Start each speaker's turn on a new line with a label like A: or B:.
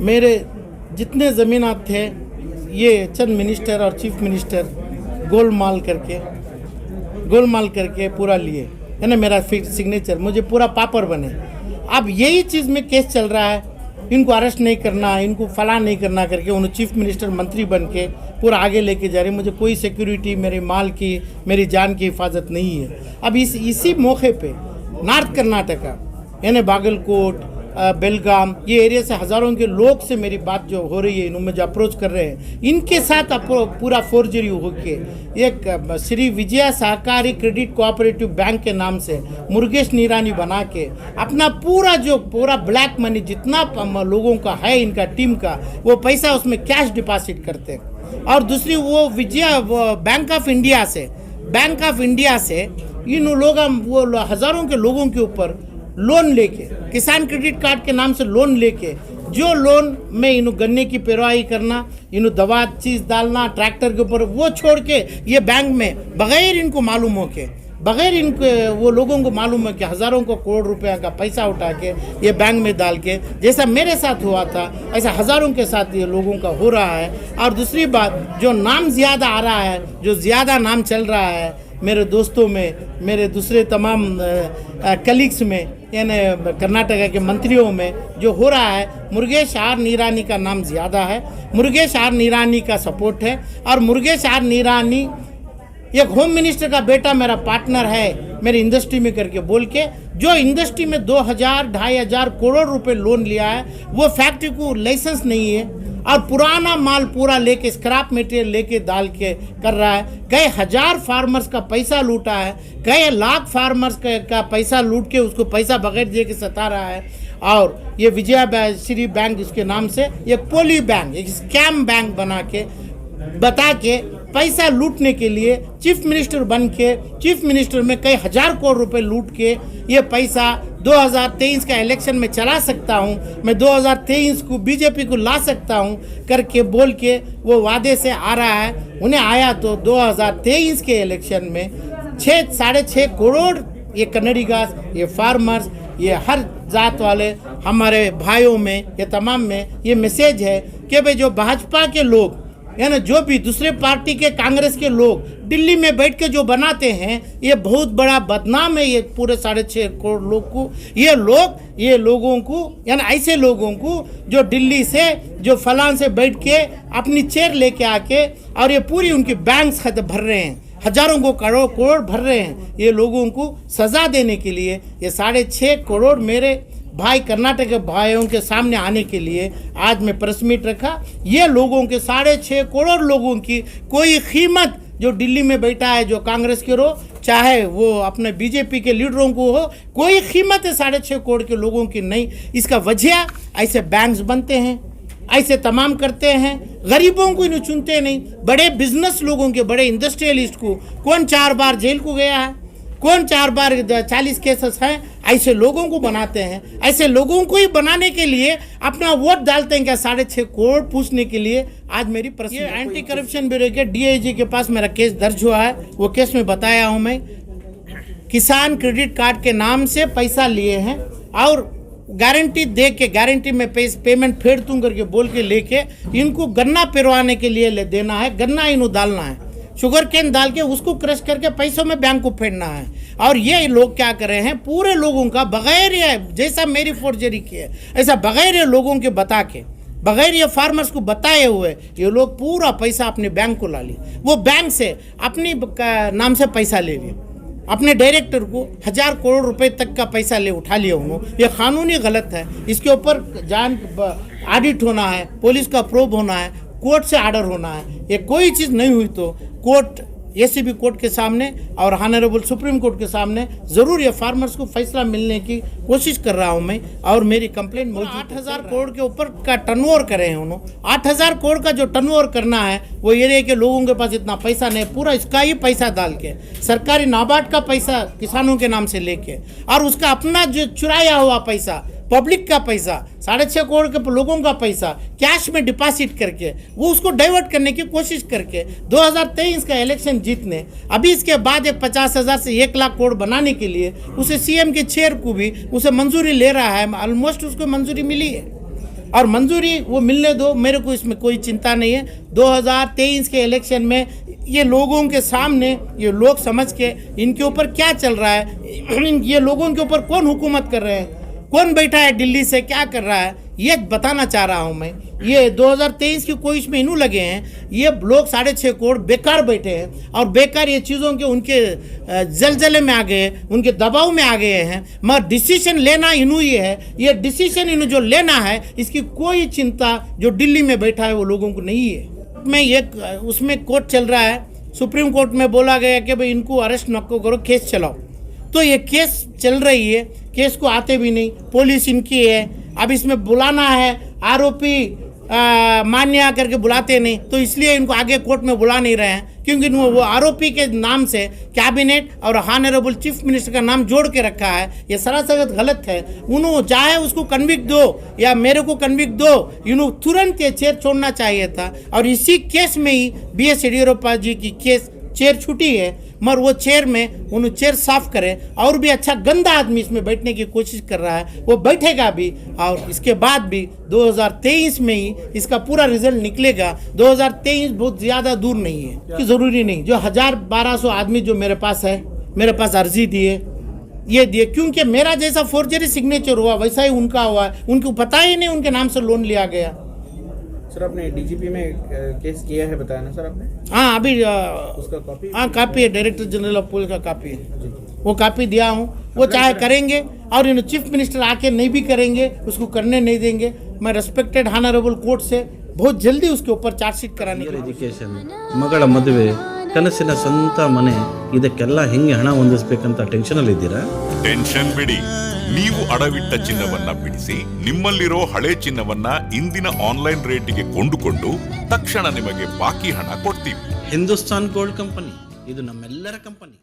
A: मेरे जितने ज़मीनात थे ये चंद मिनिस्टर और चीफ मिनिस्टर गोलमाल करके पूरा लिए है ना। मेरा सिग्नेचर मुझे पूरा पापर बने। अब यही चीज़ में केस चल रहा है, इनको अरेस्ट नहीं करना, इनको फला नहीं करना करके उन्होंने चीफ मिनिस्टर मंत्री बन के पूरा आगे लेके जा रहे। मुझे कोई सिक्योरिटी, मेरे माल की, मेरी जान की हिफाजत नहीं है। अब इसी मौके पे नॉर्थ कर्नाटका यानी बागलकोट, बेलगाम, ये एरिया से हज़ारों के लोग से मेरी बात जो हो रही है, इन्होंने मुझे अप्रोच कर रहे हैं, इनके साथ पूरा फोर्जरी होके एक श्री विजया सहकारी क्रेडिट कोऑपरेटिव बैंक के नाम से मुरुगेश निरानी बना के अपना पूरा ब्लैक मनी जितना लोगों का है, इनका टीम का, वो पैसा उसमें कैश डिपॉजिट करते हैं। और दूसरी वो बैंक ऑफ इंडिया से इन लोग वो हज़ारों के लोगों के ऊपर लोन लेके, किसान क्रेडिट कार्ड के नाम से लोन लेके, जो लोन में इन्हों गन्ने की पेरवाई करना, इन्हों दवा चीज़ डालना ट्रैक्टर के ऊपर, वो छोड़ के ये बैंक में बगैर इनको मालूम हो के, बगैर इनके वो लोगों को मालूम है कि हज़ारों को करोड़ रुपया का पैसा उठा के ये बैंक में डाल के, जैसा मेरे साथ हुआ था ऐसा हज़ारों के साथ ये लोगों का हो रहा है। और दूसरी बात, जो नाम ज़्यादा आ रहा है, जो ज़्यादा नाम चल रहा है मेरे दोस्तों में, मेरे दूसरे तमाम कलीग्स में, यानी कर्नाटका के मंत्रियों में जो हो रहा है, मुरुगेश आर निरानी का नाम ज़्यादा है, मुरुगेश आर निरानी का सपोर्ट है। और मुरुगेश आर निरानी एक होम मिनिस्टर का बेटा मेरा पार्टनर है मेरी इंडस्ट्री में करके बोल के, जो इंडस्ट्री में 2,000-2,500 करोड़ रुपए लोन लिया है, वो फैक्ट्री को लाइसेंस नहीं है और पुराना माल पूरा लेके, स्क्रैप मटेरियल लेके डाल के कर रहा है। कई हज़ार फार्मर्स का पैसा लूटा है, कई लाख फार्मर्स का पैसा लूट के उसको पैसा बगैर दे के सता रहा है। और ये विजयाश्री बैंक इसके नाम से एक पोली बैंक, एक स्कैम बैंक बना के बता के पैसा लूटने के लिए चीफ मिनिस्टर बन के, चीफ मिनिस्टर में कई हज़ार करोड़ रुपए लूट के ये पैसा 2023 का इलेक्शन में चला सकता हूँ, मैं 2023 को बीजेपी को ला सकता हूँ करके बोल के वो वादे से आ रहा है। उन्हें आया तो 2023 के इलेक्शन में 6-6.5 करोड़ ये कन्नडिगास, ये फार्मर्स, ये हर जात वाले हमारे भाइयों में, ये तमाम में ये मैसेज है कि भाई जो भाजपा के लोग यानी जो भी दूसरे पार्टी के, कांग्रेस के लोग दिल्ली में बैठ के जो बनाते हैं, ये बहुत बड़ा बदनाम है ये पूरे 6.5 करोड़ लोग को। ये लोगों को यानी ऐसे लोगों को जो दिल्ली से, जो फलान से बैठ के अपनी चेयर लेके आके और ये पूरी उनकी बैंक्स भर रहे हैं, हज़ारों को करोड़ भर रहे हैं, ये लोगों को सज़ा देने के लिए ये 6.5 करोड़ मेरे भाई कर्नाटक के भाइयों के सामने आने के लिए आज मैं प्रेस मीट रखा। ये लोगों के 6.5 करोड़ लोगों की कोई कीमत, जो दिल्ली में बैठा है, जो कांग्रेस के हो, चाहे वो अपने बीजेपी के लीडरों को हो, कोई कीमत है 6.5 करोड़ के लोगों की नहीं। इसका वजह ऐसे बैंक्स बनते हैं, ऐसे तमाम करते हैं, गरीबों को इन्हें चुनते नहीं। बड़े बिजनेस लोगों के, बड़े इंडस्ट्रियलिस्ट को कौन 4 बार जेल को गया है, कौन 4 बार 40 केसेस हैं, ऐसे लोगों को बनाते हैं। ऐसे लोगों को ही बनाने के लिए अपना वोट डालते हैं क्या 6.5 करोड़ पूछने के लिए। आज मेरी प्रश्न, ये एंटी करप्शन ब्यूरो के डीआईजी के पास मेरा केस दर्ज हुआ है। वो केस में बताया हूँ मैं, किसान क्रेडिट कार्ड के नाम से पैसा लिए हैं और गारंटी दे के, गारंटी में पेमेंट फेर दूँ करके बोल के लेके इनको गन्ना पिरवाने के लिए देना है, गन्ना इन्हों डालना है, शुगर केन डाल के उसको क्रश करके पैसों में बैंक को फेंकना है। और ये लोग क्या कर रहे हैं, पूरे लोगों का बगैर ये, जैसा मेरी फोर्जरी की है ऐसा बगैर ये लोगों के बता के, बगैर ये फार्मर्स को बताए हुए ये लोग पूरा पैसा अपने बैंक को ला लिए। वो बैंक से अपनी नाम से पैसा ले लिए, अपने डायरेक्टर को 1000 करोड़ रुपए तक का पैसा उठा लिया उन्होंने। ये कानूनी गलत है, इसके ऊपर ऑडिट होना है, पुलिस का प्रोब होना है, कोर्ट से आर्डर होना है। ये कोई चीज़ नहीं हुई तो कोर्ट, एसीबी कोर्ट के सामने और ऑनरेबल सुप्रीम कोर्ट के सामने ज़रूर ये फार्मर्स को फैसला मिलने की कोशिश कर रहा हूँ मैं। और मेरी कंप्लेंट मौजूद 8,000 करोड़ के ऊपर का टर्नओवर करे हैं उन्होंने। 8,000 करोड़ का जो टर्नओवर करना है, वो एरिया के लोगों के पास इतना पैसा नहीं, पूरा इसका ही पैसा डाल के, सरकारी नाबार्ड का पैसा किसानों के नाम से लेके और उसका अपना जो चुराया हुआ पैसा, पब्लिक का पैसा, 6.5 करोड़ के लोगों का पैसा कैश में डिपॉजिट करके वो उसको डाइवर्ट करने की कोशिश करके 2023 का इलेक्शन जीतने, अभी इसके बाद एक 50,000 से 1 लाख करोड़ बनाने के लिए उसे सीएम के चेयर को भी उसे मंजूरी ले रहा है, ऑलमोस्ट उसको मंजूरी मिली है। और मंजूरी वो मिलने दो, मेरे को इसमें कोई चिंता नहीं है। 2023 के इलेक्शन में ये लोगों के सामने, ये लोग समझ के इनके ऊपर क्या चल रहा है, ये लोगों के ऊपर कौन हुकूमत कर रहे हैं, कौन बैठा है दिल्ली से, क्या कर रहा है, ये बताना चाह रहा हूँ मैं। ये 2023 की कोशिश में इन्हों लगे हैं, ये लोग 6.5 करोड़ बेकार बैठे हैं और बेकार ये चीज़ों के उनके जलजले में आ गए, उनके दबाव में आ गए हैं। मगर डिसीजन लेना इन्हों ही है, ये डिसीजन इन्हों जो लेना है इसकी कोई चिंता जो दिल्ली में बैठा है वो लोगों को नहीं है। मैं ये उसमें कोर्ट चल रहा है, सुप्रीम कोर्ट में बोला गया कि भाई इनको अरेस्ट न करो, केस चलाओ। तो ये केस चल रही है, केस को आते भी नहीं, पुलिस इनकी है। अब इसमें बुलाना है आरोपी मान्य करके बुलाते नहीं, तो इसलिए इनको आगे कोर्ट में बुला नहीं रहे हैं, क्योंकि वो आरोपी के नाम से कैबिनेट और ऑनरेबल चीफ मिनिस्टर का नाम जोड़ के रखा है। ये सरासर गलत है। उन्होंने चाहे उसको कन्विक्ट दो या मेरे को कन्विक्ट दो, इन्होंने तुरंत ये चेयर छोड़ना चाहिए था। और इसी केस में ही BS येडियुरप्पा जी की केस चेयर छूटी है, मगर वो चेयर में उन्हें चेयर साफ करे। और भी अच्छा गंदा आदमी इसमें बैठने की कोशिश कर रहा है, वो बैठेगा भी और इसके बाद भी 2023 में ही इसका पूरा रिजल्ट निकलेगा। 2023 बहुत ज़्यादा दूर नहीं है कि ज़रूरी नहीं। जो 1000-1200 आदमी जो मेरे पास है, मेरे पास अर्जी दिए, ये दिए, क्योंकि मेरा जैसा फोर्जरी सिग्नेचर हुआ वैसा ही उनका हुआ है। उनको पता ही नहीं उनके नाम से लोन लिया गया।
B: सर आपने DGP में केस किया है बताया ना सर आपने?
A: हाँ, अभी
B: उसका कॉपी?
A: हाँ, कापी है, डायरेक्टर जनरल ऑफ पुलिस का कापी है, वो कापी दिया हूँ। वो चाहे करेंगे और इन्हें चीफ मिनिस्टर आके नहीं भी करेंगे, उसको करने नहीं देंगे। मैं रेस्पेक्टेड ऑनरेबल कोर्ट से बहुत जल्दी उसके ऊपर चार्जशीट कराने के
C: ಎಜುಕೇಷನ್, ಮಗಳ ಮದುವೆ, ಕನಸಿನ ಸ್ವಂತ ಮನೆ, ಇದಕ್ಕೆಲ್ಲ ಹೆಂಗೆ ಹಣ ಹೊಂದಿಸ್ಬೇಕಂತ ಟೆನ್ಷನಲ್ಲಿ ಇದ್ದೀರಾ?
D: ಟೆನ್ಷನ್ ಬಿಡಿ, ನೀವು ಅಡವಿಟ್ಟ ಚಿನ್ನವನ್ನ ಬಿಡಿಸಿ ನಿಮ್ಮಲ್ಲಿರೋ ಹಳೆ ಚಿನ್ನವನ್ನ ಇಂದಿನ ಆನ್ಲೈನ್ ರೇಟಿಗೆ ಕೊಂಡುಕೊಂಡು ತಕ್ಷಣ ನಿಮಗೆ ಬಾಕಿ ಹಣ ಕೊಡ್ತೀವಿ.
C: ಹಿಂದೂಸ್ತಾನ್ ಗೋಲ್ಡ್ ಕಂಪನಿ, ಇದು ನಮ್ಮೆಲ್ಲರ ಕಂಪನಿ.